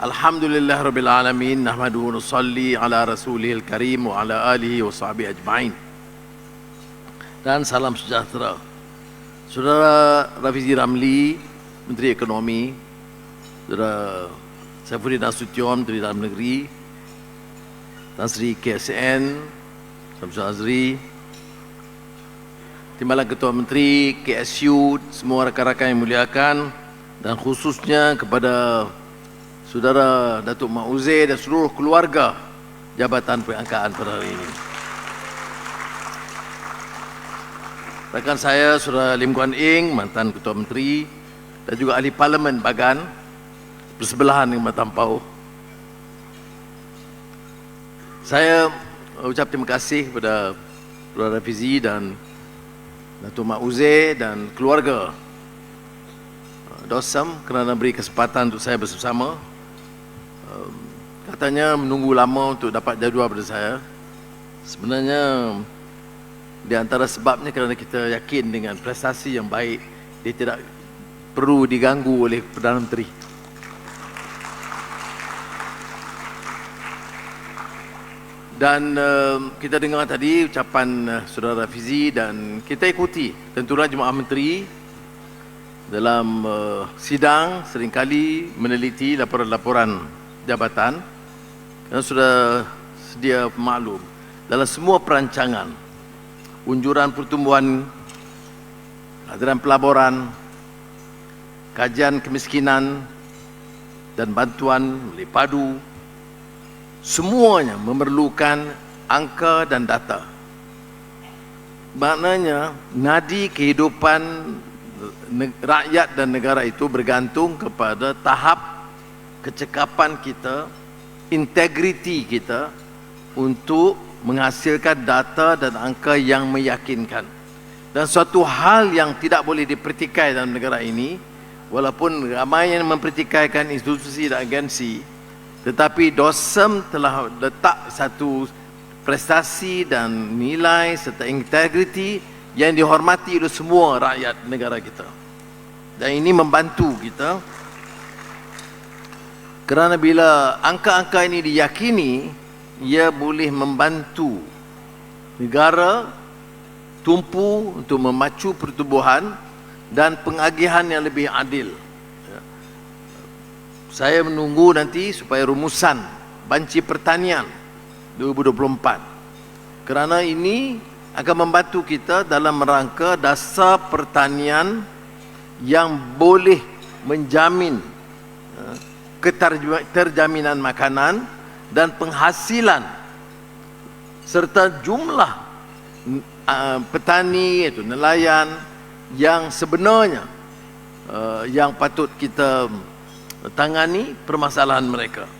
Alhamdulillah Rabbil Alamin. Nahmaduhu wa nusalli ala rasulihil karim wa ala alihi wa sahbihi ajma'in. Dan salam sejahtera. Saudara Rafizi Ramli, Menteri Ekonomi, Saudara Saifuddin Nasution, Menteri Dalam Negeri, Tan Sri KSN, Syamsul Azri, Timbalan Ketua Menteri, KSU, semua rakan-rakan yang muliakan, dan khususnya kepada Saudara Datuk Mak Uzair dan seluruh keluarga Jabatan Perangkaan pada hari ini. Rakan saya Saudara Lim Guan Eng, mantan Ketua Menteri, dan juga Ahli Parlimen Bagan, bersebelahan dengan Matampau. Saya ucap terima kasih kepada Saudara Rafizi dan Datuk Mak Uzair dan keluarga Dosam kerana beri kesempatan untuk saya bersama. Katanya menunggu lama untuk dapat jadual pada saya. Sebenarnya di antara sebabnya kerana kita yakin dengan prestasi yang baik, dia tidak perlu diganggu oleh Perdana Menteri. Dan kita dengar tadi ucapan Saudara Rafizi dan kita ikuti. Tentulah Jemaah Menteri dalam sidang seringkali meneliti laporan-laporan jabatan, kerana sudah sedia maklum dalam semua perancangan, unjuran pertumbuhan, hadiran pelaburan, kajian kemiskinan dan bantuan melalui padu, semuanya memerlukan angka dan data. Maknanya nadi kehidupan rakyat dan negara itu bergantung kepada tahap kecekapan kita, integriti kita untuk menghasilkan data dan angka yang meyakinkan. Dan suatu hal yang tidak boleh dipertikai dalam negara ini, walaupun ramai yang mempertikaikan institusi dan agensi, tetapi DOSEM telah letak satu prestasi dan nilai serta integriti yang dihormati oleh semua rakyat negara kita. Dan ini membantu kita, kerana bila angka-angka ini diyakini, ia boleh membantu negara tumpu untuk memacu pertumbuhan dan pengagihan yang lebih adil. Saya menunggu nanti supaya rumusan banci pertanian 2024, kerana ini akan membantu kita dalam rangka dasar pertanian yang boleh menjamin keterjaminan makanan dan penghasilan serta jumlah petani iaitu nelayan yang sebenarnya yang patut kita tangani permasalahan mereka.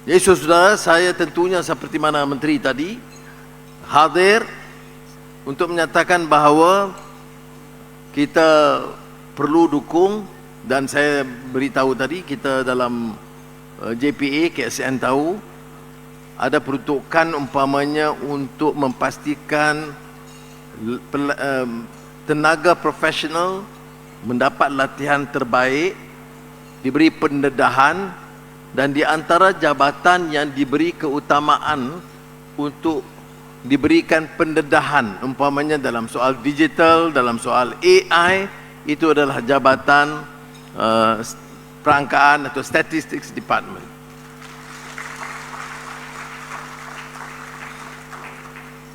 Jadi saudara, saya tentunya seperti mana menteri tadi hadir untuk menyatakan bahawa kita perlu dukung. Dan saya beritahu tadi, kita dalam JPA, KSN tahu ada peruntukan umpamanya untuk memastikan tenaga profesional mendapat latihan terbaik, diberi pendedahan, dan di antara jabatan yang diberi keutamaan untuk diberikan pendedahan umpamanya dalam soal digital, dalam soal AI, itu adalah jabatan perangkaan atau statistics department.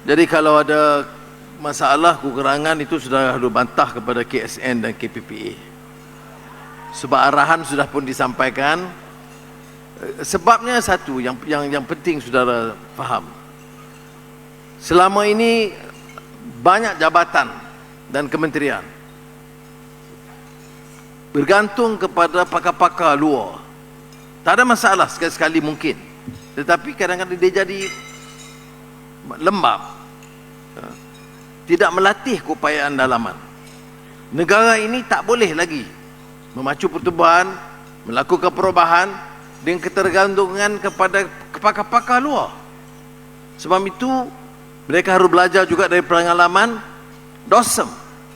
Jadi kalau ada masalah kekurangan itu sudah harus bantah kepada KSN dan KPPA. Sebab arahan sudah pun disampaikan. Sebabnya satu yang penting saudara faham. Selama ini banyak jabatan dan kementerian bergantung kepada pakar-pakar luar. Tak ada masalah, sekali-sekali mungkin. Tetapi kadang-kadang dia jadi lembab. Tidak melatih keupayaan dalaman. Negara ini tak boleh lagi memacu pertumbuhan, melakukan perubahan dengan ketergantungan kepada pakar-pakar luar. Sebab itu mereka harus belajar juga dari pengalaman DOSEM.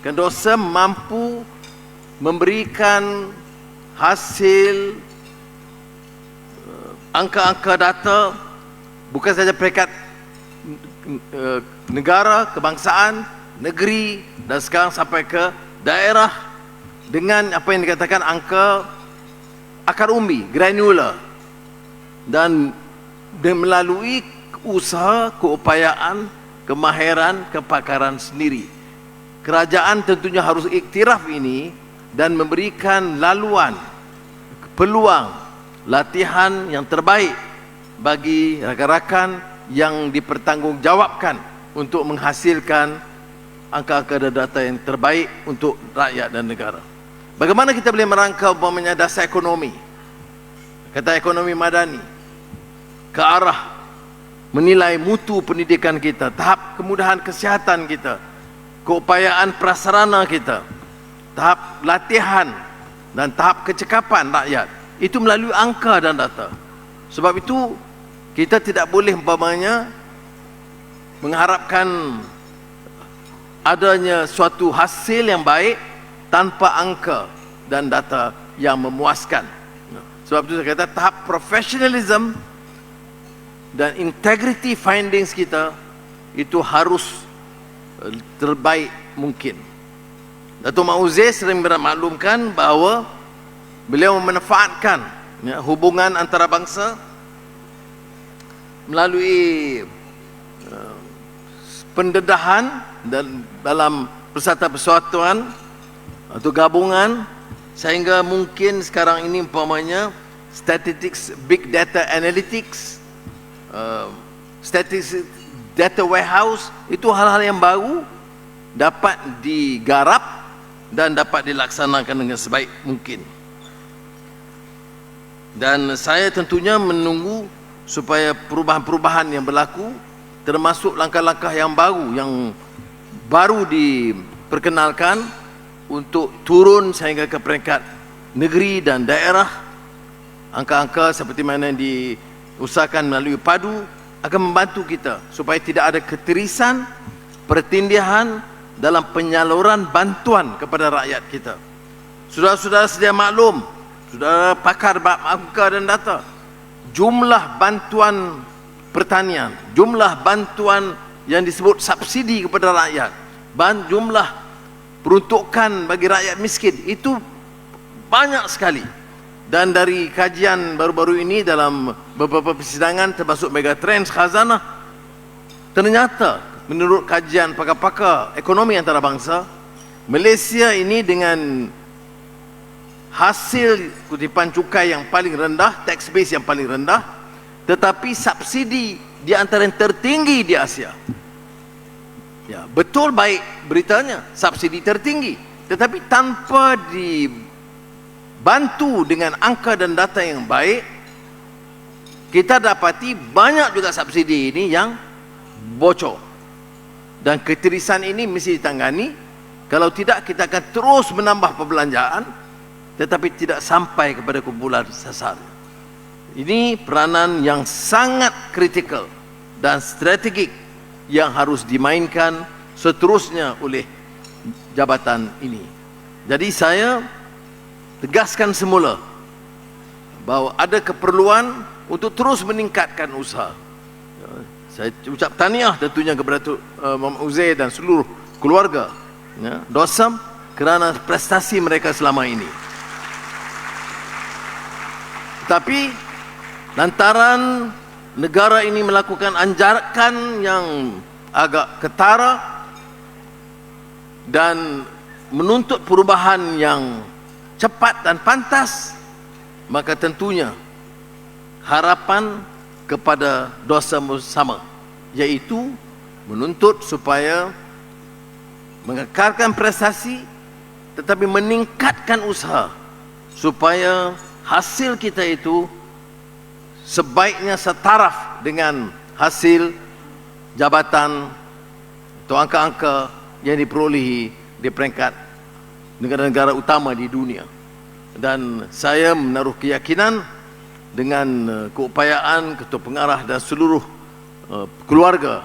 Kan DOSEM mampu memberikan hasil angka-angka data bukan saja peringkat negara, kebangsaan, negeri, dan sekarang sampai ke daerah dengan apa yang dikatakan angka akar umbi, granular, dan melalui usaha, keupayaan, kemahiran, kepakaran sendiri. Kerajaan tentunya harus iktiraf ini dan memberikan laluan, peluang, latihan yang terbaik bagi rakan-rakan yang dipertanggungjawabkan untuk menghasilkan angka-angka dan data yang terbaik untuk rakyat dan negara. Bagaimana kita boleh merangkau umpamanya dasar ekonomi, kata ekonomi madani, ke arah menilai mutu pendidikan kita, tahap kemudahan kesihatan kita, keupayaan prasarana kita, tahap latihan dan tahap kecekapan rakyat. Itu melalui angka dan data. Sebab itu kita tidak boleh umpamanya mengharapkan adanya suatu hasil yang baik tanpa angka dan data yang memuaskan. Sebab itu saya kata tahap professionalism dan integrity findings kita itu harus terbaik mungkin. Datuk Mauze sering bermaklumkan bahawa beliau memanfaatkan hubungan antarabangsa melalui pendedahan dan dalam persatuan persatuan atau gabungan, sehingga mungkin sekarang ini umpamanya statistics, big data analytics, statistics data warehouse, itu hal-hal yang baru dapat digarap dan dapat dilaksanakan dengan sebaik mungkin. Dan saya tentunya menunggu supaya perubahan-perubahan yang berlaku, termasuk langkah-langkah yang baru diperkenalkan untuk turun sehingga ke peringkat negeri dan daerah. Angka-angka seperti mana yang diusahakan melalui PADU akan membantu kita supaya tidak ada keterisan, pertindihan dalam penyaluran bantuan kepada rakyat kita. Saudara-saudara sedia maklum, saudara pakar angka dan data, jumlah bantuan pertanian, jumlah bantuan yang disebut subsidi kepada rakyat, jumlah peruntukan bagi rakyat miskin itu banyak sekali. Dan dari kajian baru-baru ini dalam beberapa persidangan termasuk Megatrends Khazanah, ternyata menurut kajian pakar-pakar ekonomi antarabangsa, Malaysia ini dengan hasil kutipan cukai yang paling rendah, tax base yang paling rendah, tetapi subsidi di antara yang tertinggi di Asia. Ya, betul baik beritanya, subsidi tertinggi, tetapi tanpa dibantu dengan angka dan data yang baik, kita dapati banyak juga subsidi ini yang bocor. Dan keterisan ini mesti ditangani. Kalau tidak, kita akan terus menambah perbelanjaan tetapi tidak sampai kepada kumpulan sasar. Ini peranan yang sangat kritikal dan strategik yang harus dimainkan seterusnya oleh jabatan ini. Jadi saya tegaskan semula bahawa ada keperluan untuk terus meningkatkan usaha. Saya ucap tahniah tentunya kepada Muhammad Uzair dan seluruh keluarga DOSAM kerana prestasi mereka selama ini. Tapi lantaran negara ini melakukan anjakan yang agak ketara dan menuntut perubahan yang cepat dan pantas, maka tentunya harapan kepada dosa bersama, yaitu menuntut supaya mengekalkan prestasi tetapi meningkatkan usaha supaya hasil kita itu sebaiknya setaraf dengan hasil jabatan atau angka-angka yang diperolehi di peringkat negara-negara utama di dunia. Dan saya menaruh keyakinan dengan keupayaan Ketua Pengarah dan seluruh keluarga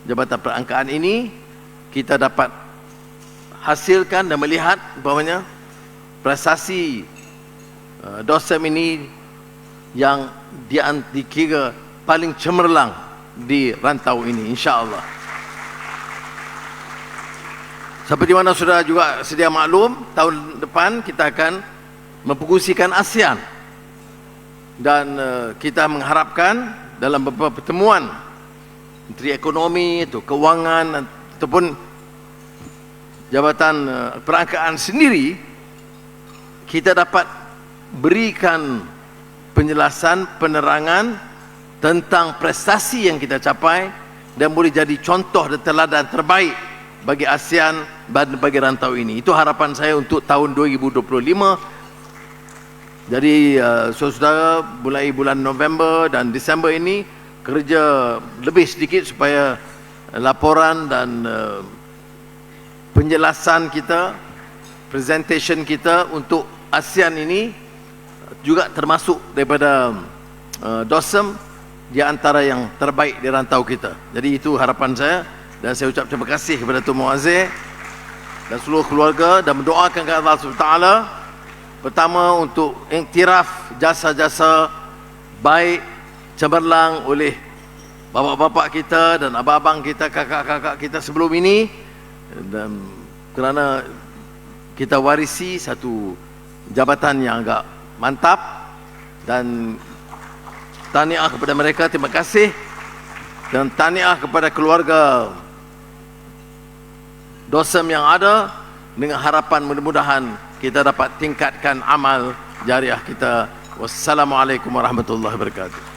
Jabatan Perangkaan ini, kita dapat hasilkan dan melihat bahawanya prestasi DOSAM ini yang dikira paling cemerlang di rantau ini, insya-Allah. Seperti mana sudah juga sedia maklum, tahun depan kita akan memfokuskan ASEAN, dan kita mengharapkan dalam beberapa pertemuan Menteri Ekonomi, Kewangan ataupun Jabatan Perangkaan sendiri, kita dapat berikan penjelasan, penerangan tentang prestasi yang kita capai dan boleh jadi contoh dan teladan terbaik bagi ASEAN dan bagi rantau ini. Itu harapan saya untuk tahun 2025. Jadi saudara, mulai bulan November dan Disember ini kerja lebih sedikit supaya laporan dan penjelasan kita, presentation kita untuk ASEAN ini juga termasuk daripada DOSM di antara yang terbaik di rantau kita. Jadi itu harapan saya, dan saya ucap terima kasih kepada Tuan Muazzez dan seluruh keluarga, dan mendoakan kepada Allah SWT pertama untuk iktiraf jasa-jasa baik cemerlang oleh bapak-bapak kita dan abang-abang kita, kakak-kakak kita sebelum ini, dan kerana kita warisi satu jabatan yang agak mantap, dan tahniah kepada mereka, terima kasih, dan tahniah kepada keluarga DOSM yang ada, dengan harapan mudah-mudahan kita dapat tingkatkan amal jariah kita. Wassalamualaikum warahmatullahi wabarakatuh.